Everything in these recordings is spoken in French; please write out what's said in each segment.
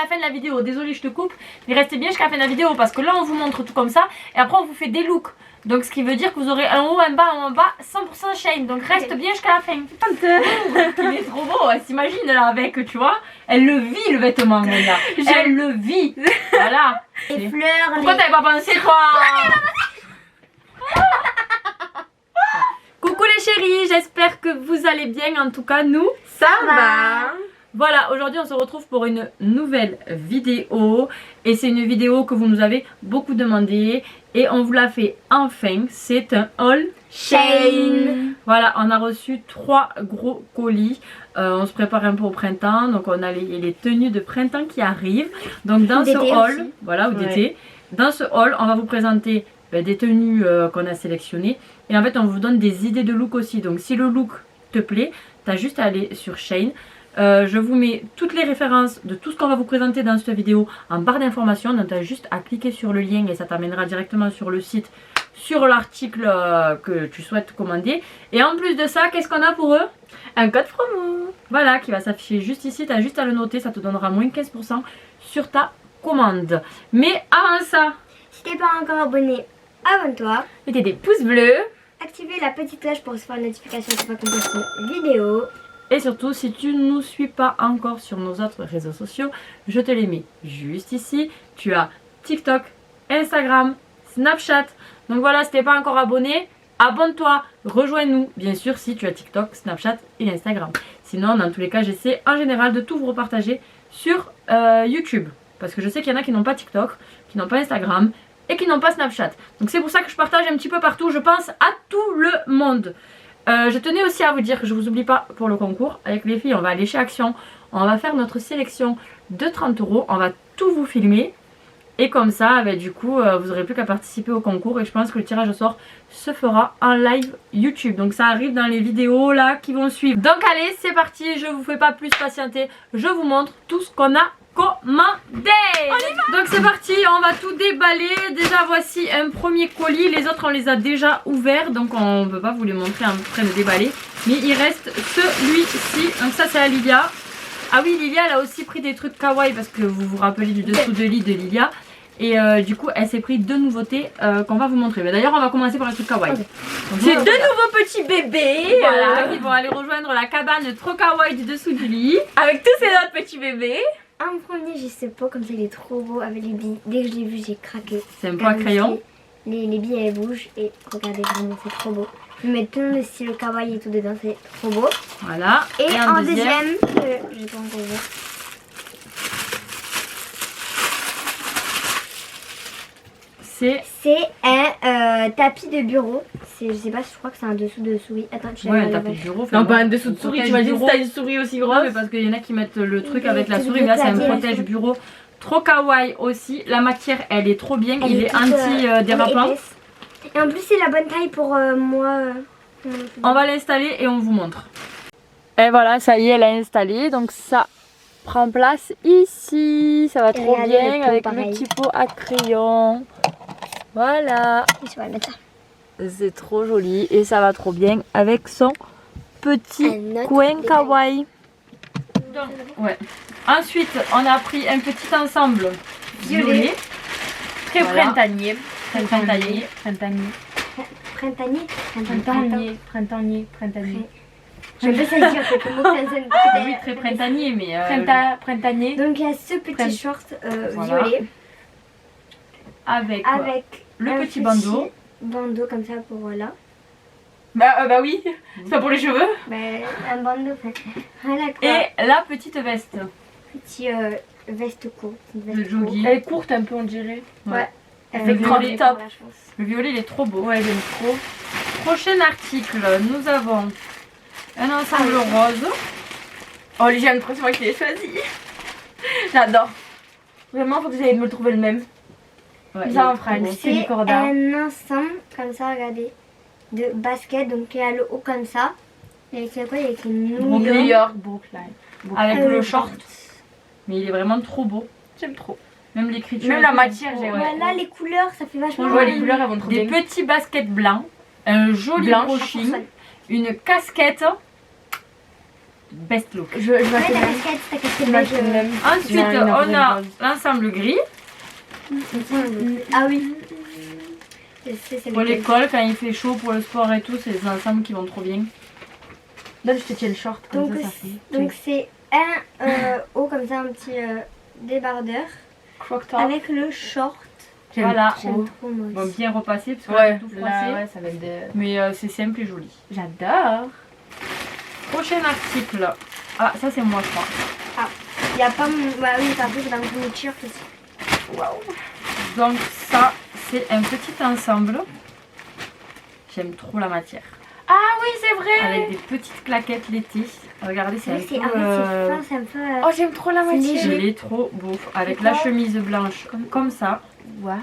la fin de la vidéo. Désolée, je te coupe, mais restez bien jusqu'à la fin de la vidéo parce que là on vous montre tout comme ça et après on vous fait des looks. Donc ce qui veut dire que vous aurez un haut, un bas, 100% Shein. Donc reste bien jusqu'à la fin. Il est trop beau, elle s'imagine là avec, tu vois. Elle le vit le vêtement, mon gars. Elle le vit. Voilà. Les fleurs. Pourquoi t'avais pas pensé toi? Coucou les chéris, j'espère que vous allez bien. En tout cas, nous, ça va. Voilà, aujourd'hui on se retrouve pour une nouvelle vidéo. Et c'est une vidéo que vous nous avez beaucoup demandé. Et on vous l'a fait enfin. C'est un haul Shein. Voilà, on a reçu 3 gros colis. On se prépare un peu au printemps. Donc on a les tenues de printemps qui arrivent. Donc dans ce haul, aussi. Voilà, ou d'été. Dans ce haul, on va vous présenter des tenues qu'on a sélectionnées. Et en fait, on vous donne des idées de look aussi. Donc si le look te plaît, t'as juste à aller sur Shein. Je vous mets toutes les références de tout ce qu'on va vous présenter dans cette vidéo en barre d'informations. Donc tu as juste à cliquer sur le lien et ça t'amènera directement sur le site, sur l'article que tu souhaites commander. Et en plus de ça, qu'est-ce qu'on a pour eux? Un code promo. Voilà, qui va s'afficher juste ici. Tu as juste à le noter, ça te donnera moins 15% sur ta commande. Mais avant ça, si t'es pas encore abonné, abonne-toi. Mettez des pouces bleus. Activez la petite cloche pour recevoir une notification chaque fois qu'on poste une vidéo. Et surtout, si tu ne nous suis pas encore sur nos autres réseaux sociaux, je te les mets juste ici. Tu as TikTok, Instagram, Snapchat. Donc voilà, si tu n'es pas encore abonné, abonne-toi, rejoins-nous. Bien sûr, si tu as TikTok, Snapchat et Instagram. Sinon, dans tous les cas, j'essaie en général de tout vous repartager sur YouTube. Parce que je sais qu'il y en a qui n'ont pas TikTok, qui n'ont pas Instagram et qui n'ont pas Snapchat. Donc c'est pour ça que je partage un petit peu partout. Je pense à tout le monde. Je tenais aussi à vous dire que je ne vous oublie pas pour le concours. Avec les filles, on va aller chez Action. On va faire notre sélection de 30 €. On va tout vous filmer. Et comme ça, du coup, vous n'aurez plus qu'à participer au concours. Et je pense que le tirage au sort se fera en live YouTube. Donc ça arrive dans les vidéos là qui vont suivre. Donc allez, c'est parti. Je ne vous fais pas plus patienter. Je vous montre tout ce qu'on a commandé. Donc c'est parti, on va tout déballer. Déjà voici un premier colis. Les autres on les a déjà ouverts, donc on ne peut pas vous les montrer en train de déballer. Mais il reste celui-ci. Donc ça c'est à Lilia. Ah oui, Lilia elle a aussi pris des trucs kawaii parce que vous vous rappelez du dessous de lit de Lilia. Et du coup elle s'est pris 2 nouveautés qu'on va vous montrer. Mais d'ailleurs on va commencer par les trucs kawaii. C'est 2 nouveaux petits bébés. Voilà, ils vont aller rejoindre la cabane trop kawaii du dessous du lit. Avec tous ces autres petits bébés. Un premier, j'ai ce pot comme ça, il est trop beau avec les billes. Dès que je l'ai vu, j'ai craqué. C'est un pot à crayon. Les billes elles bougent et regardez vraiment, c'est trop beau. Je vais mettre plein de styles kawaii et tout dedans, c'est trop beau. Voilà. Et en deuxième, j'ai pas encore vu. C'est un tapis de bureau. Je sais pas, je crois que c'est un dessous de souris. Attends, tu un tapis de bureau. Non, pas un dessous de souris. Tu imagines si t'as une souris aussi grosse. Mais parce qu'il y en a qui mettent le truc avec la souris. Mais là, c'est un protège bureau. Trop kawaii aussi. La matière, elle est trop bien. Il est anti-dérapant. Et en plus, c'est la bonne taille pour moi. On va l'installer et on vous montre. Et voilà, ça y est, elle a installé. Donc ça prend place ici. Ça va trop bien avec le petit pot à crayon. Voilà. Je vais le mettre là. C'est trop joli et ça va trop bien avec son petit coin kawaii. Ouais. Ensuite, on a pris un petit ensemble violet. Très printanier. Printanier. Je vais ça dire, c'est comment oui, très printanier, mais printanier. Donc il y a ce petit short violet. Avec le petit bandeau. Bandeau comme ça pour voilà. Bah oui, c'est pas pour les cheveux. Un bandeau. Voilà quoi. Et la petite veste. Petit veste courte. Le jogging. Elle est courte un peu on dirait. Ouais. Elle fait violet top. Le violet il est trop beau. Ouais, j'aime trop. Prochain article, nous avons un ensemble rose. Oh les j'ai l'impression que je l'ai choisi. J'adore. Vraiment faut que j'aille me le trouver le même. Ouais, ça en fera c'est un ensemble comme ça, regardez, de basket, donc il y a le haut comme ça. Et c'est quoi? Il y a écrit New York Brooklyn. Avec le short. Mais il est vraiment trop beau. J'aime trop. Même l'écriture. Même la matière, j'aime. Voilà les couleurs, ça fait vachement. Ouais, les couleurs elles vont trop bien. Des petits baskets blancs, un joli brushing, une casquette. best look. Je vois Ouais, que ta même. casquette, ta casquette Je vois beige. que même. Ensuite, Non, il y en a on a rose. l'ensemble gris. Ah oui. C'est Pour lequel. l'école, quand il fait chaud pour le sport et tout, c'est des ensembles qui vont trop bien. Là, je te tiens le short comme ça fait. Donc c'est un haut comme ça, un petit débardeur Croc top. avec le short. Voilà. J'aime trop moi Bon, aussi. bien repassé parce que là, Ouais, c'est tout là, froissé. ouais, ça va être de... Mais c'est simple et joli. J'adore. Prochain article. Ah, ça c'est moi, je crois. Il n'y a pas mon... Bah oui, par contre, dans mon t-shirt aussi. Waouh. Donc ça, c'est un petit ensemble. J'aime trop la matière. Ah oui, c'est vrai. Avec des petites claquettes l'été. Regardez, c'est un Oui, c'est peu... en fait, c'est fin, c'est un peu... Oh, j'aime trop la C'est matière. léger. il est trop beau. Avec C'est la quoi chemise blanche comme ça. Waouh.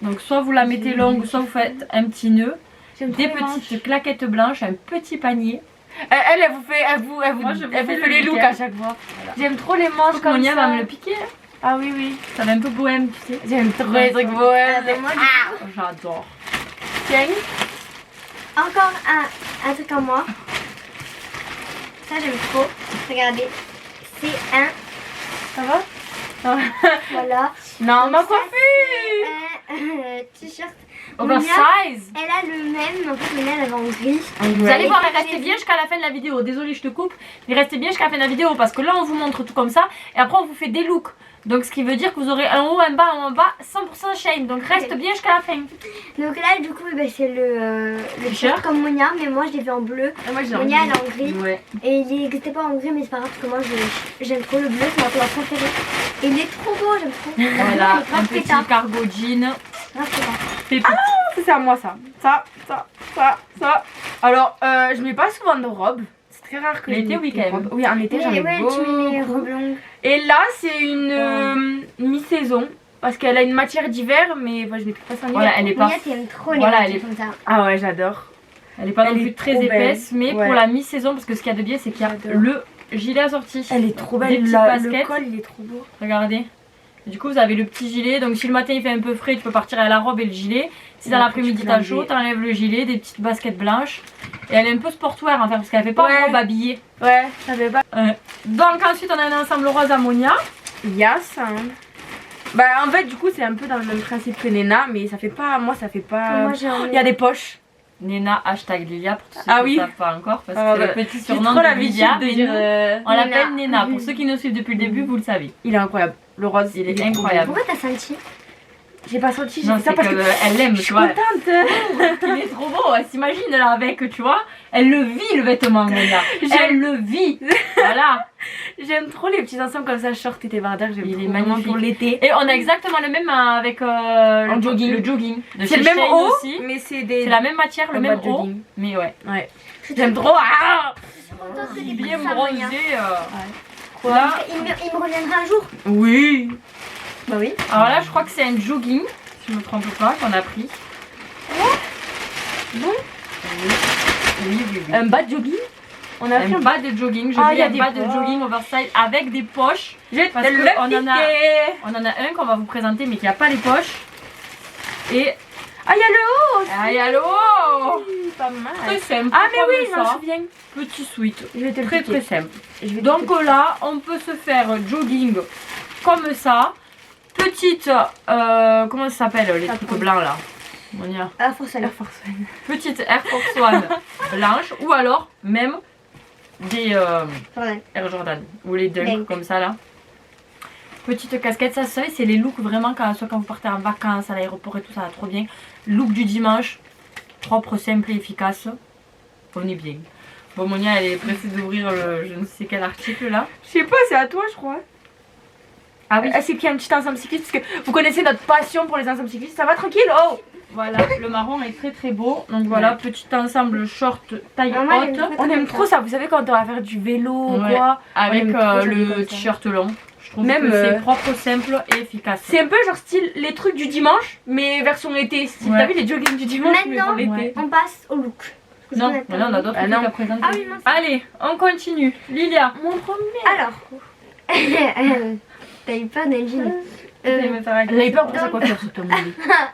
Donc soit vous la mettez longue, soit vous faites un petit nœud. J'aime trop Des les manches. petites claquettes blanches, un petit panier. Elle vous fait, Moi, je vous elle fais vous le fait les looks week-end. à chaque fois. J'aime trop les manches comme Monia ça. va me le piquer. Ah oui, oui. Ça va un peu bohème, tu sais. J'aime trop Ouais, les trucs ça. bohèmes. bah, moi, J'adore. Tiens. Encore un truc en moi. Ça, j'aime trop. Regardez. C'est un... Ça va? Voilà. Non, Donc ma ça, coiffure. Un t-shirt. Oversize. Elle a le même, mais en fait, Monia, elle avait en gris. Vous allez voir, Et restez bien jusqu'à la fin de la vidéo. Désolée, je te coupe. Mais restez bien jusqu'à la fin de la vidéo parce que là, on vous montre tout comme ça. Et après, on vous fait des looks. Donc, ce qui veut dire que vous aurez un haut, un bas, 100% shine. Donc, reste bien jusqu'à la fin. Donc là, du coup, bah, c'est le T-shirt. t-shirt comme Monia, mais moi, je l'ai fait en bleu. Moi, j'ai Monia, elle est en gris. Ouais. Et il n'existait pas en gris, mais c'est pas grave parce que moi, j'aime trop le bleu, c'est ma couleur préférée. Et il est trop beau, j'aime trop. Voilà, Il est grave un petit pétard. cargo jean. Grave pétard. Pépite. C'est à moi ça. Ça. Alors, je mets pas souvent de robe. C'est très rare que L'été, je mette oui, des quand même. robes. Oui, en été, j'en Mais ai ouais, tu mets les beaucoup. robes longues. Et là, c'est une mi-saison. Parce qu'elle a une matière d'hiver, mais je mettrai pas ça en hiver. Voilà, elle est pas, Monia, t'aimes trop les Voilà, robes elle est- comme ça. Ah ouais, j'adore. elle est pas non Elle plus est très trop épaisse, belle. mais Ouais. pour la mi-saison, parce que ce qu'il y a de bien, c'est qu'il y a J'adore. le gilet assorti. Elle est trop Des belle. petites Le baskets. col, il est trop beau. Regardez. Du coup, vous avez le petit gilet. Donc, si le matin il fait un peu frais, tu peux partir à la robe et le gilet. Si dans Et après, l'après-midi tu peux t'as chaud, l'enlever. t'enlèves le gilet, des petites baskets blanches. Et elle est un peu sportwear en fait, parce qu'elle fait pas Ouais. en robe habillée. Ouais, ça fait pas. Donc, ensuite, on a un ensemble rose ammonia. Yes. Bah, en fait, du coup, c'est un peu dans le même principe que Nena, mais ça fait pas. Moi, ça fait pas. Moi, j'ai Il y a des poches. Nena hashtag Lilia pour tous ceux Ah qui oui. ne savent pas encore, parce Ah que ouais. c'est le petit J'ai surnom trop de l'habitude Lilia. de mais dire. nous, on l'appelle Nena. Nena. Pour ceux qui nous suivent depuis le début, vous le savez. Il est incroyable. Le rose, Il est trop incroyable. Pourquoi t'as senti? beau. J'ai pas senti, j'ai Non, fait ça c'est parce que. qu'elle l'aime, Je tu suis vois. contente. Il est trop beau, elle s'imagine là avec, tu vois. Elle le vit le vêtement, Monia. Elle le vit. Voilà. J'aime trop les petits ensembles comme ça, short et débardeur. J'aime Il est trop, vraiment magnifique. pour l'été. Et on a exactement le même avec En jogging. le jogging. De C'est chez le même Shein haut, aussi. mais c'est des. C'est la même matière, le en même bas de haut. jogging. Mais ouais. Ouais. J'aime trop. Ah Il est bien pris ça, bronzé. Monia. Là, Il me reviendra un jour. Oui. Bah oui. alors là, je crois que c'est un jogging, si je me trompe pas, qu'on a pris. Bon. Oui. Un bas de jogging. On a pris Un bas de jogging, je Ah, veux y a un des bas de poches. jogging oversize avec des poches. Je vais Parce te que le on en a- piquer. On en a un qu'on va vous présenter mais qui n'a pas les poches. Et Ah, il y a le haut aussi. aïe allô, Pas mal. très simple. Ah, mais comme oui, je m'en ça. souviens. Petit sweat. Je vais te le Très piquer. très simple. Je vais te Donc le piquer. là, on peut se faire jogging comme ça. Petite, comment ça s'appelle les trucs blancs là? On y a. Ah, faut ça. Air Force One. Petite Air Force One blanche ou alors même des Jordan. Air Jordan ou les Dunk Dunk. comme ça là. Petite casquette, ça c'est les looks vraiment soit quand vous partez en vacances à l'aéroport et tout ça va trop bien. Look du dimanche, propre, simple et efficace. On est bien. Bon Monia elle est pressée d'ouvrir le je ne sais quel article là. Je sais pas, c'est à toi, je crois. Ah oui. C'est qu'il y a un petit ensemble cycliste parce que vous connaissez notre passion pour les ensembles cyclistes. Ça va tranquille? Oh! Voilà, le marron est très très beau. Donc voilà, petit ensemble short taille Ah, moi, j'aime haute. trop. On aime trop ça. Vous savez, quand on va faire du vélo ou Ouais. quoi, Avec on aime trop s'habiller le comme ça. t-shirt long. Je trouve Même, que c'est propre, simple et efficace. c'est un peu genre style les trucs du dimanche, mais version été. Style, Ouais. t'as vu les jogging du dimanche, mais Maintenant, pour l'été. Ouais. on passe au look. Non, on a d'autres Ah, trucs non. à présenter. Ah oui, mince. Allez, on continue. Lilia. Mon premier. Alors. T'as eu peur d'un jean. Elle a eu peur pour sa coiffure sur ton lit.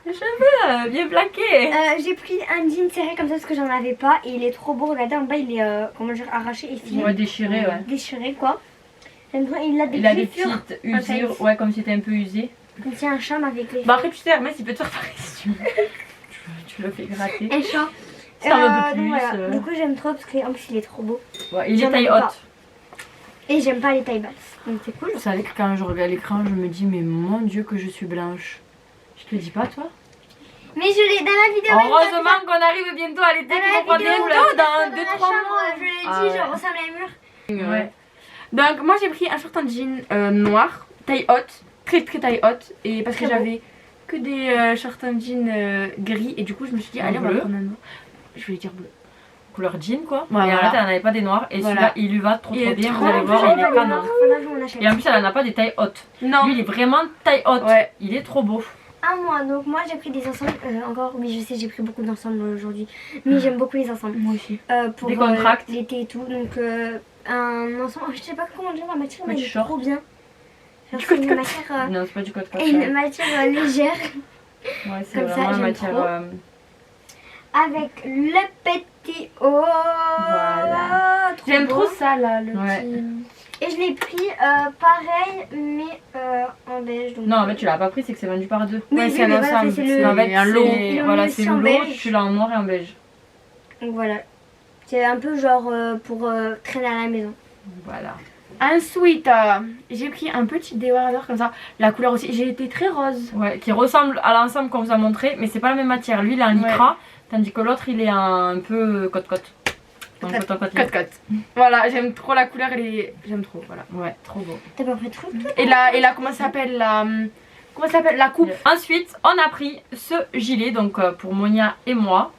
Les cheveux bien plaqués. J'ai pris un jean serré comme ça parce que j'en avais pas et il est trop beau. Regardez en bas, il est comment dire, arraché et fini. Ouais, déchiré, ouais. Déchiré quoi. Il a des Il a des griffures. petites usures, ouais, comme si c'était un peu usé. Il tient un charme avec les. Bah après tu sais, Hermès il peut te faire pareil si tu veux. Tu le fais gratter. Un chat. Si t'en veux de plus. Donc voilà. Du coup j'aime trop parce qu'en plus il est trop beau. Ouais, il est J'en taille avais haute. Et j'aime pas les tailles basses. Donc c'est cool. Vous savez que quand je regarde l'écran, je me dis, mais mon Dieu, que je suis blanche. Je te le dis pas, toi? Mais je l'ai dans la vidéo. Heureusement qu'on arrive bientôt à l'été, Dans qu'il la faut prendre des vidéo, couleurs. dans 2-3 mois. Je l'ai Ah dit, ouais. je ressemble à un mur. Ouais. Donc moi j'ai pris un short en jean noir, taille haute, très taille haute. Et parce que Très beau. j'avais que des shorts en jean gris. Et du coup je me suis dit, allez on va bleu. prendre un noir. Je voulais dire bleu. Couleur jean, quoi. Ouais, et en voilà. fait, elle n'en avait pas des noirs. Et Voilà. celui-là, il lui va trop Il est bien. trop Vous allez bien. voir, il est canon. On achète. Et en plus, elle n'en a pas des tailles hautes. Non. Lui, il est vraiment taille haute. Ouais. Il est trop beau. À moi, donc moi j'ai pris des ensembles encore, oui je sais j'ai pris beaucoup d'ensembles aujourd'hui, mais j'aime beaucoup les ensembles. Moi aussi. Pour Décontracte. l'été et tout, donc un ensemble, je sais pas comment dire la matière mais Ouais, elle est short. trop bien. Genre, Du c'est une côte-côte. matière, Non, c'est pas du côte-côte. une matière légère Ouais, c'est comme ça, vraiment la j'aime matière. trop. Avec le petit haut. Voilà. J'aime beau. trop ça là, le Ouais. petit. Et je l'ai pris pareil mais en beige. Donc, Non, mais tu l'as pas pris, c'est que c'est vendu par deux. Oui, Ouais, oui, c'est un mais voilà, ensemble. c'est C'est le- En fait, un lot. Ils l'ont voilà, mis c'est aussi le en lot. beige. Tu l'as en noir et en beige. Donc voilà. C'est un peu genre pour traîner à la maison. Voilà. Ensuite, j'ai pris un petit débardeur comme ça. La couleur aussi, j'ai été très rose. Ouais, qui ressemble à l'ensemble qu'on vous a montré, mais c'est pas la même matière. Lui, il est en lycra, tandis que l'autre, il est un peu côte-côte. Donc, côte-côte. Cote. Voilà, j'aime trop la couleur, j'aime trop, voilà. Ouais, trop beau. T'as pas pris de trucs toi? Et là, comment ça s'appelle la coupe. Ensuite, on a pris ce gilet, donc pour Monia et moi.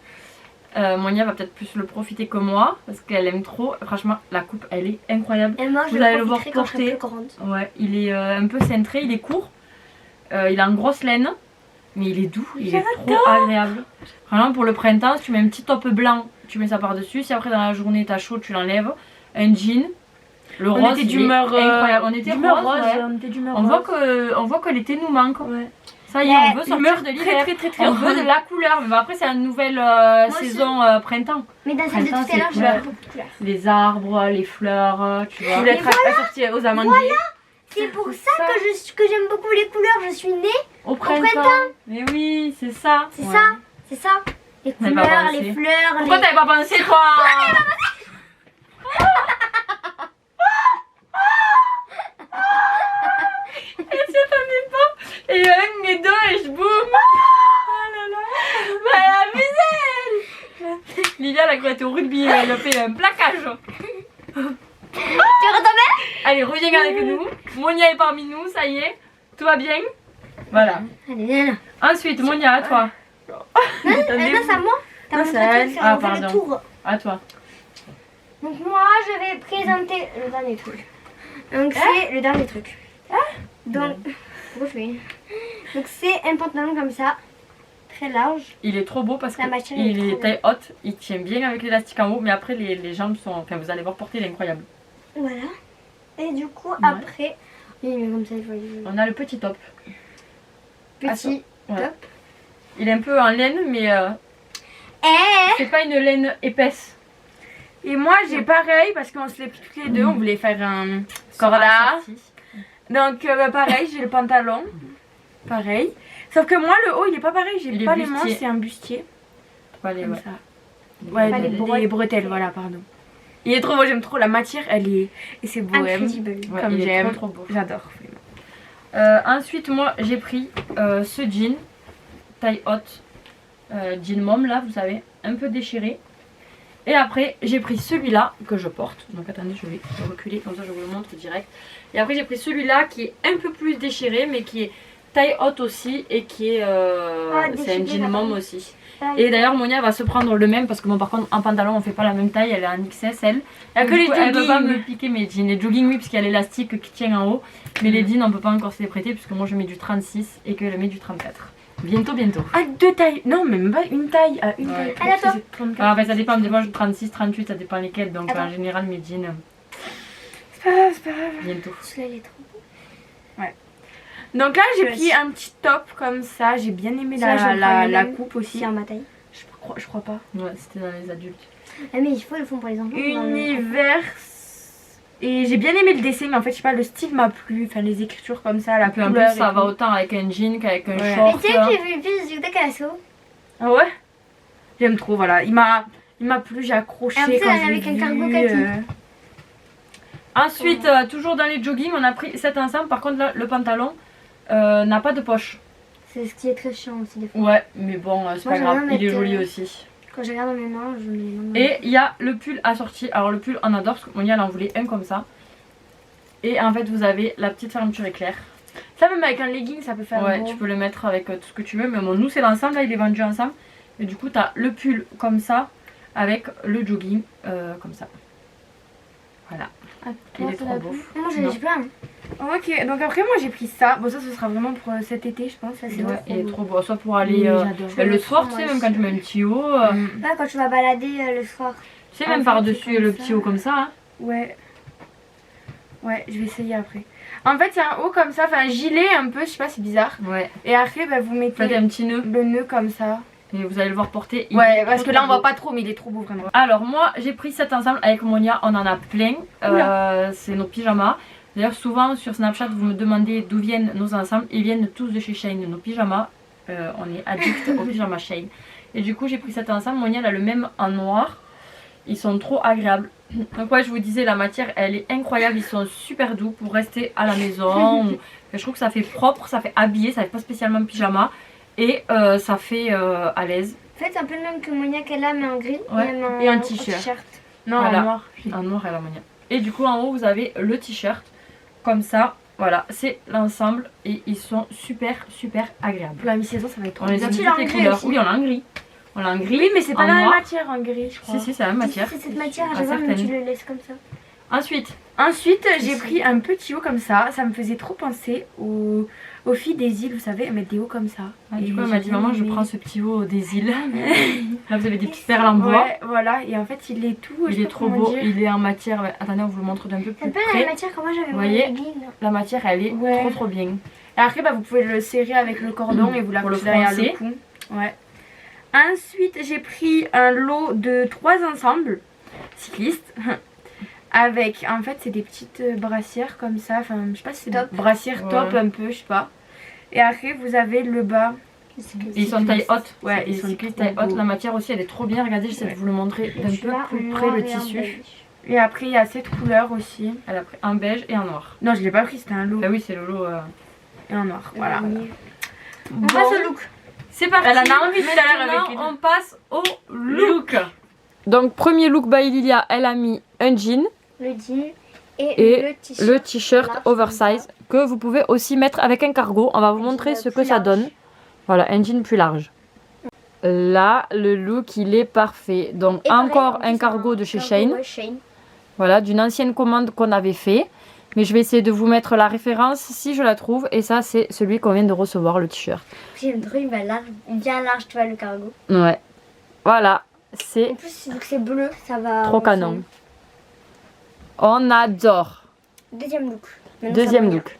Monia va peut-être plus le profiter que moi, parce qu'elle aime trop. Franchement, la coupe, elle est incroyable. Et moi, je Vous allez le voir profiterai quand je serai porter. plus grande. Ouais, il est un peu cintré, il est court. Il a une grosse laine, mais il est doux, il est trop agréable. Vraiment, pour le printemps, si tu mets un petit top blanc, tu mets ça par-dessus. Si après, dans la journée, t'as chaud, tu l'enlèves. Un jean. Le On rose, était il d'humeur est incroyable. On était d'humeur rose, ouais. on était d'humeur On rose. voit que l'été nous manque. Ouais. Ça y est, on veut sortir Humeur de l'hiver. très On veut de la couleur. Mais bon, après, c'est la nouvelle aussi. saison printemps. Mais dans celle de Printemps, tout à l'heure, c'est je vais clair. avoir beaucoup de couleurs. Les arbres, les fleurs, tu Je vois. voulais être assortie aux amandiers. C'est pour ça que j'aime beaucoup les couleurs. Je suis née. Au printemps. Mais oui, c'est ça. C'est Ouais. ça. C'est ça. Les On avait pas couleurs, pensé. les fleurs. Pourquoi les... t'avais pas pensé, toi? Elle s'y attendait pas. Et avec mes deux, et je boum. Oh là là. Bah, elle a abusé, elle. Lilia, elle a été au rugby, elle a fait un plaquage. Tu retombes? Allez, reviens avec nous. Monia est parmi nous, ça y est. Tout va bien? Voilà. Allez, viens là. Ensuite, Monia, à toi. Non, c'est à moi. T'as Non, montré c'est le truc, elle. Ah, on fait le pardon. tour. À toi. Donc moi, je vais présenter le dernier truc. Donc c'est le dernier truc. Donc, pourquoi je fais donc c'est un pantalon comme ça, très large. Il est trop beau parce La matière, elle est qu'il trop est taille haute. Il tient bien avec l'élastique en haut, mais après les jambes sont. Enfin, vous allez voir porter, il est incroyable. Voilà. Et du coup, après, oui, mais comme ça, il faut On a le petit top. petit Ouais. top. Il est un peu en laine, mais c'est pas une laine épaisse. Et moi j'ai pareil parce qu'on se l'est pris toutes les deux, on voulait faire un corda. Assorti. Donc pareil, j'ai le pantalon. Pareil. Sauf que moi le haut il est pas pareil, j'ai Il est pas les bustier. manches, c'est un bustier. Pas les, Comme ouais. ça. Ouais, Pas les, les bretelles. bretelles. Voilà, pardon. Il est trop beau, j'aime trop la matière, elle est. Et c'est beau, Incredible. Ouais, comme il est j'aime. trop beau. J'adore. Ensuite, moi j'ai pris ce jean taille haute, jean mom là, vous savez, un peu déchiré. Et après, j'ai pris celui-là que je porte. Donc attendez, je vais reculer, comme ça je vous le montre direct. Et après, j'ai pris celui-là qui est un peu plus déchiré, mais qui est taille haute aussi et qui est. C'est un déchiré, jean mom là-bas. aussi. Et d'ailleurs, Monia va se prendre le même parce que bon, par contre, en pantalon, on fait pas la même taille, elle est en XS elle. Il y a que Du les coup, elle peut pas me jogging. piquer mes jeans. Les jogging, oui, parce qu'il y a l'élastique qui tient en haut. Mais les jeans, on peut pas encore se les prêter puisque moi je mets du 36 et que elle met du 34. Bientôt. Ah, deux tailles. Non, même pas une taille. Ah, une Ouais. taille. Allez, attends. C'est 34. Ah, enfin, ça dépend, des fois je 36, 38, ça dépend lesquels. Donc Attends. en général, mes jeans, C'est pas grave, c'est pas grave. bientôt. Celui-là, il est trop beau. Donc là j'ai Ouais. pris un petit top comme ça. J'ai bien aimé Ça, je vais prendre le la même. coupe aussi. C'est en ma taille. Je crois pas. Ouais, c'était dans les adultes. Ah mais il faut le fond pour les enfants. Univers. Et j'ai bien aimé le dessin. En fait, je sais pas, le style m'a plu. Enfin, les écritures comme ça, la Et puis en couleur. plus, ça et va tout. autant avec un jean qu'avec un Ouais. Et short. tu sais que j'ai vu plus du TikTok à l'assaut. Ah ouais. J'aime trop. Voilà. Il m'a plu. J'ai accroché Et en plus, quand elle je l'ai avec un vu, cargo kaki. Ensuite, toujours dans les jogging, on a pris cet ensemble. Par contre, là, le pantalon n'a pas de poche. C'est ce qui est très chiant aussi des fois. Ouais, mais bon, c'est Moi, pas j'aime grave. bien Il est mettre, joli aussi. Quand je regarde dans mes mains, je mets les mains. Et il y a le pull assorti. Alors, le pull, on adore parce que Monia, elle en voulait un comme ça. Et en fait, vous avez la petite fermeture éclair. Ça, même avec un legging, ça peut faire Ouais, beau. tu peux le mettre avec tout ce que tu veux. Mais bon, nous, c'est l'ensemble. Là, il est vendu ensemble. Et du coup, t'as le pull comme ça avec le jogging comme ça. Voilà. Ah, Il Toi, est ça trop l'a beau. plu Moi, Non. j'ai plein. Ok, donc après, moi j'ai pris ça. Bon, ça, ce sera vraiment pour cet été, je pense. Ça, c'est Ouais, trop il est beau. trop beau. Soit pour aller Oui, j'adore. le le soir, prends, tu sais, moi même aussi. quand tu mets un petit haut. Là, quand tu vas balader le soir. Tu sais, Ah, même ça, par-dessus c'est le comme petit ça. haut comme ça. Hein. Ouais. Ouais, je vais essayer après. En fait, il y a un haut comme ça, enfin un gilet un peu, je sais pas, c'est bizarre. Ouais. Et après, bah, vous mettez Faites un petit nœud le nœud comme ça. et vous allez le voir porter. Il Ouais, est parce trop, que là, trop on voit beau. pas trop, mais il est trop beau vraiment. Alors, moi, j'ai pris cet ensemble avec Monia. On en a plein. C'est nos pyjamas. D'ailleurs, souvent sur Snapchat, vous me demandez d'où viennent nos ensembles. Ils viennent tous de chez Shein, nos pyjamas. On est addict aux pyjamas Shein. Et du coup, j'ai pris cet ensemble. Monia, elle a le même en noir. Ils sont trop agréables. Donc ouais, je vous disais, la matière, elle est incroyable. Ils sont super doux pour rester à la maison. Je trouve que ça fait propre, ça fait habillé, ça fait pas spécialement pyjama. Et ça fait à l'aise. En fait, c'est un peu le même que Monia qu'elle a, mais en gris. Ouais. Et un t-shirt. Non, Voilà. en noir. En noir et à la Monia. Et du coup, en haut, vous avez le t-shirt. Comme ça, voilà, c'est l'ensemble. Et ils sont super, super agréables. Pour la mi-saison, ça va être trop On les bien. a Tu toutes l'as en les gris couleurs. aussi. Oui, on l'a en gris. On l'a en gris. Oui, mais c'est pas en la même noir. matière en gris, je crois. Si, c'est la même matière. C'est cette matière, Ah, je vois, mais tu certaines. le laisses comme ça. Ensuite, Ensuite, j'ai pris un petit haut comme ça. Ça me faisait trop penser aux filles des îles, vous savez, elles mettent des hauts comme ça. du Et coup, elle j'ai m'a dit bien maman, je aimé. prends ce petit haut des îles. Là, vous avez des petites perles en bois. Ouais, voilà. Et en fait, il est tout. je Il sais est pas trop comment beau. dire. Il est en matière. Attendez, on vous le montre d'un peu C'est un plus peu la même près. matière que moi j'avais Vous mon voyez legging. La matière, elle est Ouais. trop trop bien. Et après, bah, vous pouvez le serrer avec le cordon et vous Pour le l'accrochez derrière le froncer. cou. Ouais. Ensuite, j'ai pris un lot de 3 ensembles cyclistes. Avec, en fait, c'est des petites brassières comme ça. Enfin, je sais pas si c'est Top. des brassières top Ouais. un peu, je sais pas. Et après, vous avez le bas. Et ils sont taille haute. Ouais, ils ils sont sont taille trop haute. beaux. La matière aussi, elle est trop bien. Regardez, j'essaie Ouais. de vous le montrer d'un peu plus près le tissu. Et après, il y a cette couleur aussi. Elle a pris un beige et un noir. Non, je l'ai pas pris, c'était un lot. Ah oui, c'est le lot. Et un noir, voilà. On passe au look. C'est parti. Elle en a envie tout à l'heure Maintenant, avec on passe au look. Donc, premier look by Lilia, elle a mis un jean Le jean et le t-shirt. le t-shirt large oversize que vous pouvez aussi mettre avec un cargo. On va vous Un montrer jean ce que plus ça large. donne. Voilà, un jean plus large. Là, le look, il est parfait. Donc, Et pareil, encore en un plus, cargo de chez cargo, Shein. ouais, Shein. Voilà, d'une ancienne commande qu'on avait fait. Mais je vais essayer de vous mettre la référence si je la trouve. Et ça, c'est celui qu'on vient de recevoir, le t-shirt. J'aime trop, il va large, bien large, tu vois, le cargo. Ouais. Voilà, c'est En plus, vu que c'est bleu, ça va. trop canon. On adore. Deuxième look. Maintenant, Deuxième ça va look.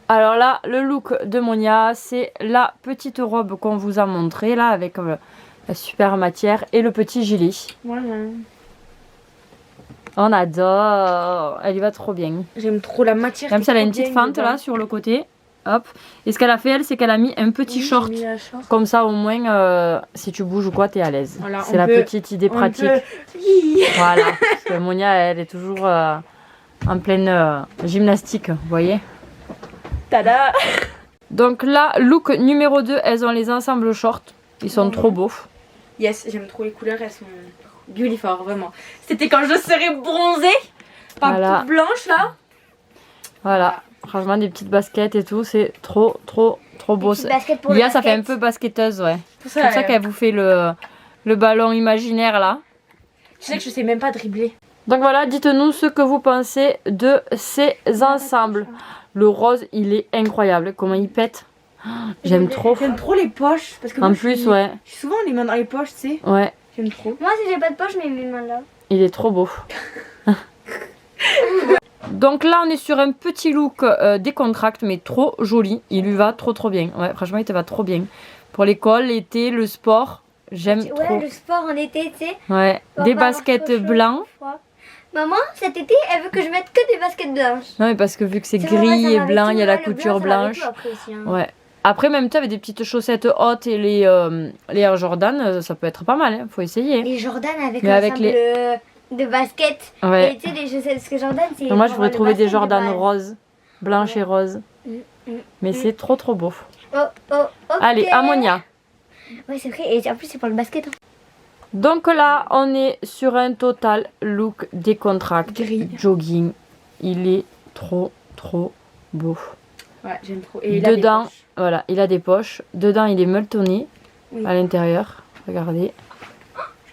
Alors là, le look de Monia, c'est la petite robe qu'on vous a montrée là avec la super matière et le petit gilet. Voilà. On adore. Elle y va trop bien. J'aime trop la matière. Comme qui ça, elle a est une trop petite bien fente dedans. là sur le côté. Hop. Et ce qu'elle a fait, elle, c'est qu'elle a mis un petit Oui, short. j'ai mis la short. Comme ça, au moins, si tu bouges ou quoi, t'es à l'aise. Voilà, c'est on la peut- petite idée On pratique. peut- Voilà. Parce que Monia, elle est toujours en pleine gymnastique, vous voyez. Tada. Donc là, look numéro 2, elles ont les ensembles shorts. Ils sont trop beaux. Yes, j'aime trop les couleurs, elles sont beautiful, vraiment. C'était quand je serais bronzée, pas Voilà. toute blanche là. Voilà. Franchement, des petites baskets et tout, c'est trop, trop, trop beau. Petite basket pour Lia, le ça fait un basket. peu basketteuse, ouais. Tout C'est pour ça qu'elle vous fait le ballon imaginaire là. Tu sais que je sais même pas dribbler. Donc voilà, dites-nous ce que vous pensez de ces ensembles. Le rose, il est incroyable. Comment il pète. J'aime trop. J'aime trop les poches. Parce que En moi, plus, ouais. je suis souvent les mains dans les poches, tu sais. Ouais, J'aime trop. Moi, si j'ai pas de poche, je mets mes mains là. il est trop beau. Donc là, on est sur un petit look décontracté, mais trop joli. Il lui va trop bien. Ouais, franchement, il te va trop bien. Pour l'école, l'été, le sport, j'aime trop. Ouais, le sport en été, tu sais. Ouais, On des va avoir baskets trop chaud, blancs. froid. Maman, cet été, elle veut que je mette que des baskets blanches. Non, mais parce que vu que c'est C'est vrai, ça gris et va avec blanc, tout, il y a la ouais, le couture blanc, ça va avec blanche. tout après aussi, hein. Ouais. Après, même tu avec des petites chaussettes hautes et les Air Jordan, ça peut être pas mal. Hein. Faut essayer. Les Jordan avec Mais avec l'ensemble de baskets. Ouais. Et tu sais, les chaussettes, parce que Jordan, c'est. Moi, je pour voudrais le trouver des basket de Jordan base. roses, blanches Ouais. et roses. Mais c'est trop beau. Oh, oh, ok. Allez, Ammonia. Ouais, c'est vrai. Et en plus, c'est pour le basket. Hein. Donc là, on est sur un total look décontracté, Gris. jogging. Il est trop beau. Ouais, j'aime trop. Et il a des Dedans, poches. voilà, il a des poches. Dedans, il est multonné Oui. à l'intérieur. Regardez.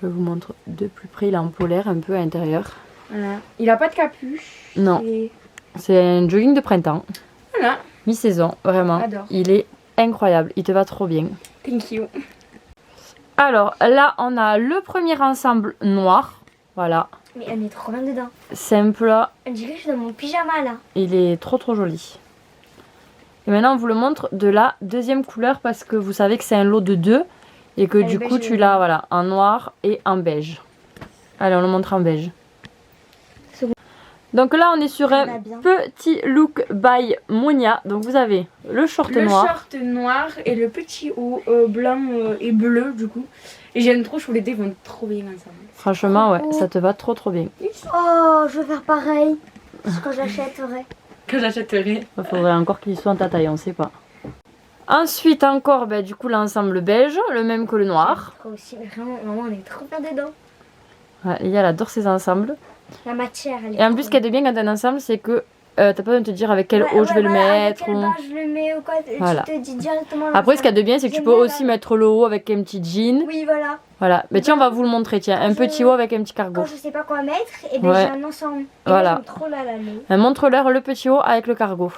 Je vous montre de plus près. Il est en polaire un peu à l'intérieur. Voilà. Il a pas de capuche. Non. Et C'est un jogging de printemps. voilà. Mi-saison, vraiment. J'adore. Il est incroyable. Il te va trop bien. Thank you. Alors là, on a le premier ensemble noir. Voilà. Mais on est trop bien dedans. Simple. On dirait que je suis dans mon pyjama là. Il est trop joli. Et maintenant, on vous le montre de la deuxième couleur parce que vous savez que c'est un lot de 2 et que du beige coup, et tu l'as voilà, en noir et en beige. Allez, on le montre en beige. C'est bon. Donc là, on est sur Ça un va bien. petit look by Monia. Donc vous avez le short Le noir. short noir et le petit haut blanc et bleu du coup. Et j'aime trop, je trouve les deux vont trop bien ensemble. Franchement, ouais, Trop beau. ça te va trop bien. Oh, je veux faire pareil. Quand j'achèterai. Que j'achèterai. Il faudrait encore qu'il soit en ta taille, on sait pas. Ensuite, encore, du coup, l'ensemble beige, le même que le noir. Trop aussi. Mais vraiment, maman, on est trop bien dedans. Ouais, et elle adore ces ensembles. La matière, elle est. Et en plus, ce trop qu'il y a de bien quand t'as un ensemble, c'est que t'as pas besoin de te dire avec quel haut je vais le mettre. Avec quel ou- bas je le mets ou quoi. Voilà. Tu te dis directement. Après, ce qu'il y a de bien, c'est que tu J'aime peux bien, aussi là. mettre le haut avec un petit jean. Oui, voilà. Voilà. Mais tiens, on va vous le montrer. Tiens, un Quand petit je- haut avec un petit cargo. Quand je sais pas quoi mettre, et ben Ouais. j'ai un ensemble. Et Voilà. moi, j'aime trop le. Montre-leur le petit haut avec le cargo.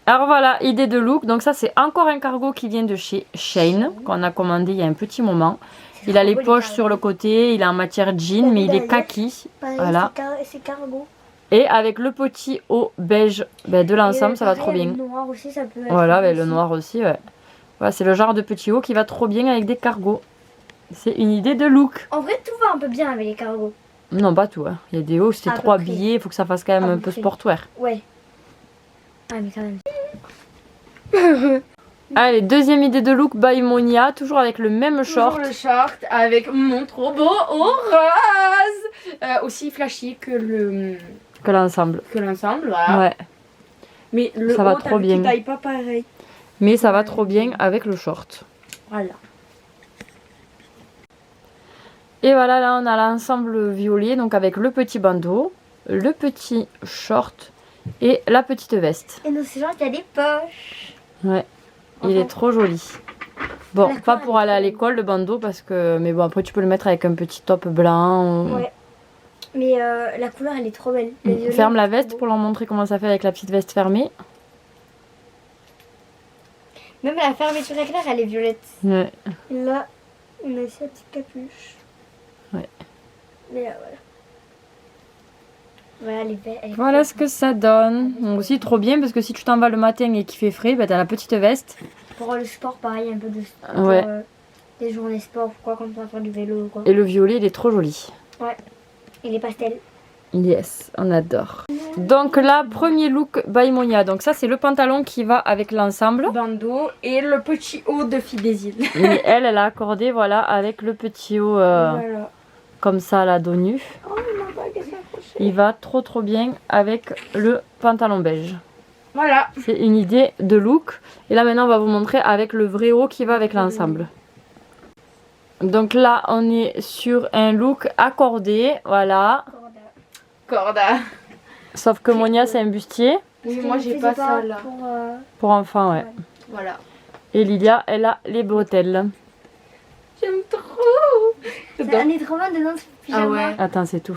Alors voilà, idée de look. Donc ça, c'est encore un cargo qui vient de chez Shein, qu'on a commandé il y a un petit moment. Il a les poches sur le côté, il est en matière jean, mais il est kaki. Voilà. C'est cargo. Et avec le petit haut beige de l'ensemble, ça va trop bien. Le noir aussi, ça peut être. Voilà, aussi. le noir aussi, ouais. Voilà, c'est le genre de petit haut qui va trop bien avec des cargos. C'est une idée de look. En vrai, tout va un peu bien avec les cargos. Non, pas tout. Hein. Il y a des hauts, si t'es À peu trop près. habillé, il faut que ça fasse quand même À un peu peu près. sportwear. Ouais. Ah, mais quand même. Allez, deuxième idée de look by Monia, toujours avec le même short. Toujours le short avec mon trop beau haut rose. Aussi flashy que Que l'ensemble. l'ensemble, voilà. Ouais. Mais le Ça va haut, trop t'as vu bien. qu'il taille pas pareil. Mais ça va trop bien avec le short. Voilà. Et voilà, là on a l'ensemble violet, donc avec le petit bandeau, le petit short et la petite veste. Et dans ce genre, il y a des poches. Ouais, il Enfin. est trop joli. Bon, La pas couleur, pour elle est aller à trop l'école le bandeau parce que... Mais bon, après tu peux le mettre avec un petit top blanc. ou- Ouais. Mais la couleur, elle est trop belle. Le violet, Ferme la c'est trop veste beau. pour leur montrer comment ça fait avec la petite veste fermée. Même la fermeture éclair, elle est violette. Ouais. Et là, on a aussi la petite capuche. Ouais. Mais là, voilà. Voilà, elle est belle. elle est Voilà belle. ce que ça donne. Donc aussi trop bien parce que si tu t'en vas le matin et qu'il fait frais, t'as la petite veste. Pour le sport, pareil, un peu de Ouais. pour, des journées sport ou quoi, quand on va faire du vélo ou quoi. Et le violet, il est trop joli. Et les pastels. Yes, on adore. Donc là, premier look by Monia. Donc ça, c'est le pantalon qui va avec l'ensemble. Bandeau et le petit haut de Fille des Îles. Mais elle a accordé, voilà, avec le petit haut Voilà. comme ça, la dos nu. Oh, ma bague est accrochée. Il va trop bien avec le pantalon beige. Voilà. C'est une idée de look. Et là, maintenant, on va vous montrer avec le vrai haut qui va avec l'ensemble. Donc là, on est sur un look accordé, voilà. Corda. Sauf que Monia, c'est un bustier. Oui, moi j'ai pas ça là. Pour enfants, ouais. Voilà. Et Lilia, elle a les bretelles. J'aime trop. On est trop bien dedans ce pyjama. Ah ouais. Attends, c'est tout.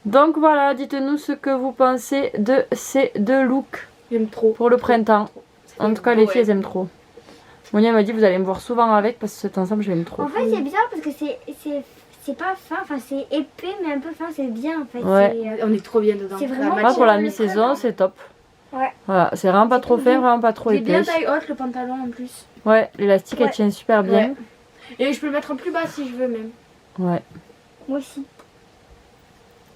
Donc voilà, dites-nous ce que vous pensez de ces deux looks J'aime trop. pour le printemps. En tout cas, les filles, elles aiment trop. Monia m'a dit, vous allez me voir souvent avec parce que cet ensemble, je l'aime trop. En fait, c'est bizarre parce que c'est pas fin, enfin c'est épais mais un peu fin, c'est bien en fait. Ouais. On est trop bien dedans. C'est La vraiment Moi, matière, pour la le mi-saison, printemps. c'est top. Ouais. Voilà, c'est vraiment pas trop fin, vraiment pas trop il est bien épais. taille haute le pantalon en plus. Ouais, l'élastique, elle Ouais. tient super bien. Ouais. Et je peux le mettre en plus bas si je veux même. Ouais. Moi aussi.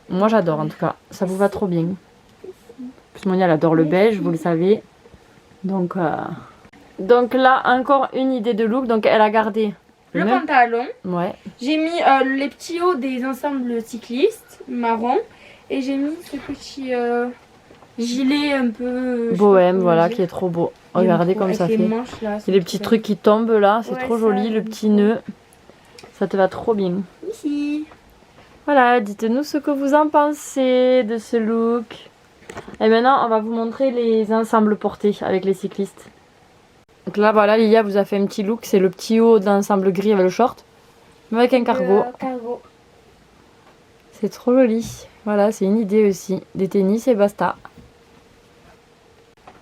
Moi, j'adore en tout cas. Ça vous va trop bien. En plus, Monia, elle adore le beige, vous le savez. Donc là, encore une idée de look. Donc, elle a gardé Le même. pantalon. Ouais. J'ai mis les petits hauts des ensembles cyclistes marron. Et j'ai mis ce petit gilet un peu... je sais pas Bohème, comment voilà, dire. qui est trop beau. Il aime Regardez trop, comme avec ça les fait. manches, là, Et les petits trucs qui tombent là, c'est Ouais, trop ça, joli. Le j'aime petit trop. nœud. Ça te va trop bien. Ici. Voilà, dites-nous ce que vous en pensez de ce look. Et maintenant, on va vous montrer les ensembles portés avec les cyclistes. Donc là, voilà, Lilia vous a fait un petit look. C'est le petit haut d'ensemble gris avec le short. Mais avec un cargo. Cargo. C'est trop joli. Voilà, c'est une idée aussi. Des tennis et basta.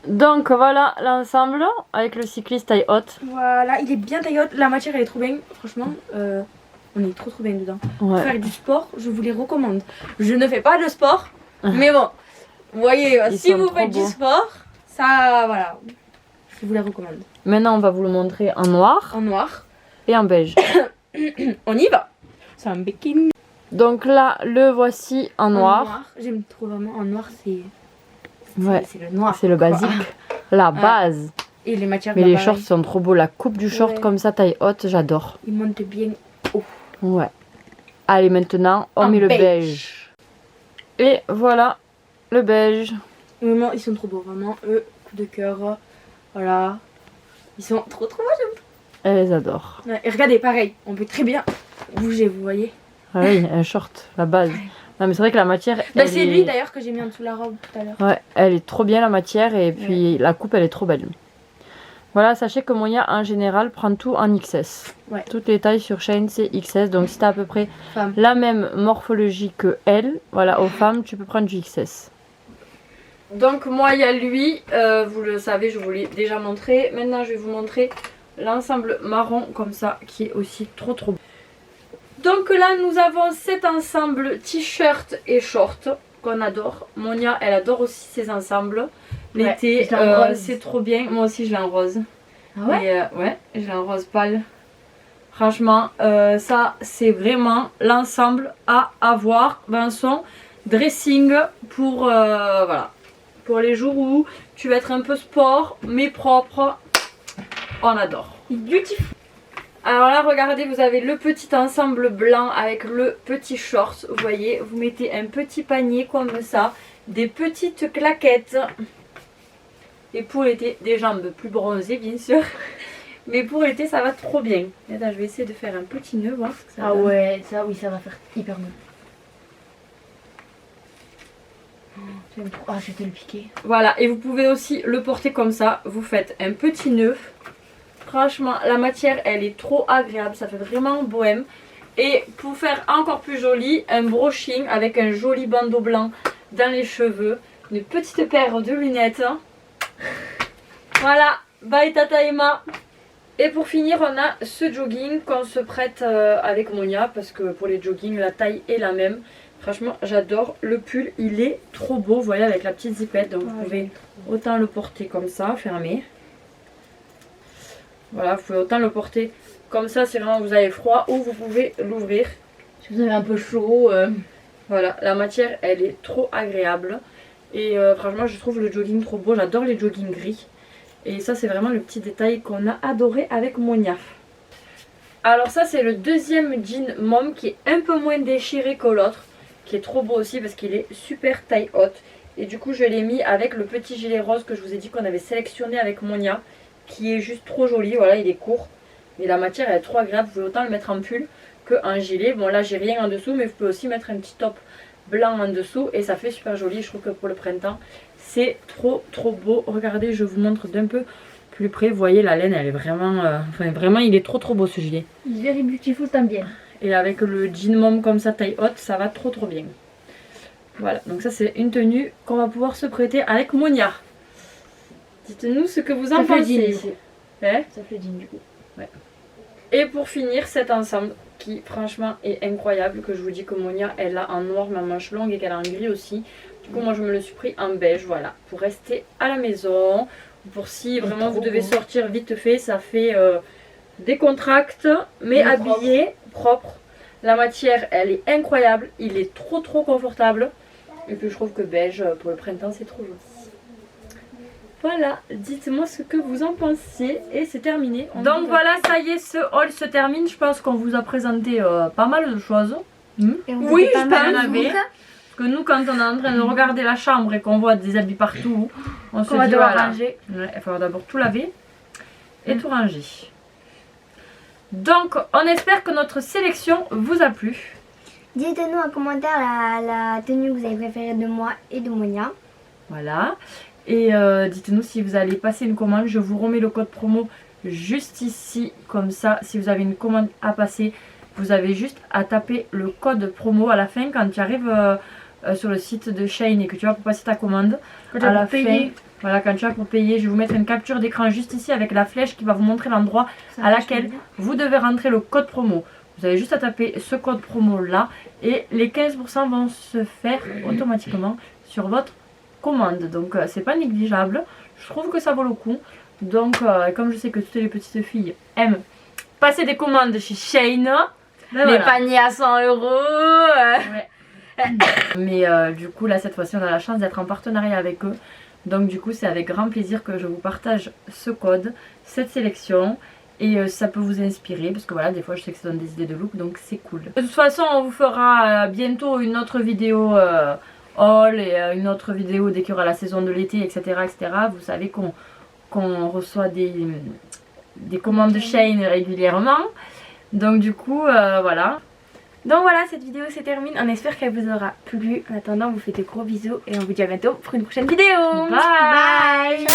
Donc voilà l'ensemble avec le cycliste taille haute. Voilà, il est bien taille haute. La matière, elle est trop bien. Franchement, on est trop bien dedans. Pour Ouais. faire du sport, je vous les recommande. Je ne fais pas de sport, mais bon, vous voyez, Ils si sont vous trop faites beaux. du sport, ça, voilà, je vous les recommande. Maintenant, on va vous le montrer en noir En noir, et en beige. on y va. C'est un bikini. Donc là, le voici en noir. J'aime trop vraiment. En noir, c'est Ouais. c'est le noir. C'est le quoi. basique. La base. Et les matières. Mais bah, les pareil. shorts sont trop beaux. La coupe du short Ouais. comme ça, taille haute, j'adore. Ils montent bien. Ouais. Allez, maintenant, on En met le beige. beige. Et voilà, le beige. Vraiment, ils sont trop beaux, vraiment. Eux, coup de cœur. Voilà. Ils sont trop beaux, j'aime. Elle les adore. Ouais, et regardez, pareil, on peut très bien bouger, vous voyez. Ah oui, un short, la base. Non, mais c'est vrai que la matière. Bah, elle c'est est- lui d'ailleurs que j'ai mis en dessous la robe tout à l'heure. Ouais, elle est trop bien la matière et puis la coupe elle est trop belle. Voilà, sachez que Monia en général prend tout en XS. Ouais. Toutes les tailles sur Shein c'est XS, donc si t'as à peu près Femme. la même morphologie que elle, voilà, aux femmes tu peux prendre du XS. Donc moi il y a lui, vous le savez, je vous l'ai déjà montré. Maintenant je vais vous montrer l'ensemble marron comme ça qui est aussi trop beau. Donc là nous avons cet ensemble t-shirt et short qu'on adore. Monia elle adore aussi ces ensembles. L'été je l'ai en rose. c'est trop bien. Moi aussi je l'ai en rose. Ah ouais? Et, ouais, je l'ai en rose pâle. Franchement ça c'est vraiment l'ensemble à avoir dans son dressing pour, voilà, pour les jours où tu vas être un peu sport mais propre. On adore. Beautiful. Alors là, regardez, vous avez le petit ensemble blanc avec le petit short. Vous voyez, vous mettez un petit panier comme ça, des petites claquettes. Et pour l'été, des jambes plus bronzées, bien sûr. Mais pour l'été, ça va trop bien. Attends, je vais essayer de faire un petit nœud, voir ce que ça Ah donne. ouais, ça oui, ça va faire hyper bon. J'aime trop. Ah, je vais te le piquer. Voilà, et vous pouvez aussi le porter comme ça. Vous faites un petit nœud. Franchement, la matière, elle est trop agréable. Ça fait vraiment bohème. Et pour faire encore plus joli, un brushing avec un joli bandeau blanc dans les cheveux. Une petite paire de lunettes. Voilà, bye Tata Emma. Et pour finir, on a ce jogging qu'on se prête avec Monia. Parce que pour les joggings, la taille est la même. Franchement, j'adore le pull. Il est trop beau, vous voyez, avec la petite zipette. Donc vous pouvez autant le porter comme ça, fermé. Voilà, vous pouvez autant le porter comme ça si vraiment vous avez froid, ou vous pouvez l'ouvrir. Si vous avez un peu chaud. Voilà, la matière elle est trop agréable. Et franchement je trouve le jogging trop beau, j'adore les joggings gris. Et ça c'est vraiment le petit détail qu'on a adoré avec Monia. Alors ça c'est le deuxième jean mom qui est un peu moins déchiré que l'autre. Qui est trop beau aussi parce qu'il est super taille haute. Et du coup je l'ai mis avec le petit gilet rose que je vous ai dit qu'on avait sélectionné avec Monia. Qui est juste trop joli, voilà il est court. Mais la matière elle est trop agréable, vous pouvez autant le mettre en pull qu'un gilet. Bon là j'ai rien en dessous mais vous pouvez aussi mettre un petit top blanc en dessous et ça fait super joli. Je trouve que pour le printemps c'est trop beau. Regardez, je vous montre d'un peu plus près. Vous voyez la laine elle est vraiment, enfin vraiment il est trop beau ce gilet. Very beautiful, t'aimes bien. Et avec le jean mom comme ça taille haute, ça va trop bien. Voilà, donc ça c'est une tenue qu'on va pouvoir se prêter avec Monia. Dites-nous ce que vous en Ça fait le pensez. jean, du coup. Hein? Ça fait le jean du coup. Et pour finir cet ensemble qui franchement est incroyable, que je vous dis que Monia elle a en noir mais en manche longue et qu'elle a en gris aussi. Du coup moi je me le suis pris en beige, voilà, pour rester à la maison, pour si vraiment vous devez sortir vite fait, ça fait décontracte mais habillé, propre. La matière elle est incroyable, il est trop confortable et puis je trouve que beige pour le printemps c'est trop joli. Voilà, dites-moi ce que vous en pensez et c'est terminé. Donc voilà, ça y est, ce haul se termine. Je pense qu'on vous a présenté pas mal de choses. Oui, je pense. Parce que nous, quand on est en train de regarder la chambre et qu'on voit des habits partout, on se dit devoir voilà, ranger. Ouais, il faudra d'abord tout laver et tout ranger. Donc, on espère que notre sélection vous a plu. Dites-nous en commentaire la tenue que vous avez préférée de moi et de Monia. Voilà. Et dites-nous si vous allez passer une commande. Je vous remets le code promo juste ici. Comme ça, si vous avez une commande à passer, vous avez juste à taper le code promo à la fin quand tu arrives sur le site de Shein et que tu vas pour passer ta commande. À la fin, voilà, quand tu vas pour payer, je vais vous mettre une capture d'écran juste ici avec la flèche qui va vous montrer l'endroit à laquelle vous devez rentrer le code promo. Vous avez juste à taper ce code promo là et les 15% vont se faire automatiquement sur votre commande. Donc c'est pas négligeable. Je trouve que ça vaut le coup. Donc comme je sais que toutes les petites filles aiment passer des commandes chez Shein, Les paniers à 100 €. Mais du coup là cette fois-ci on a la chance d'être en partenariat avec eux. Donc du coup c'est avec grand plaisir que je vous partage ce code, cette sélection. Et ça peut vous inspirer parce que voilà, des fois je sais que ça donne des idées de look, donc c'est cool. De toute façon on vous fera bientôt une autre vidéo haul et une autre vidéo dès qu'il y aura la saison de l'été, etc., etc. Vous savez qu'on reçoit des commandes de Shein régulièrement. Donc du coup voilà. Donc voilà, cette vidéo se termine. On espère qu'elle vous aura plu. En attendant, on vous fait de gros bisous et on vous dit à bientôt pour une prochaine vidéo. Bye. Bye.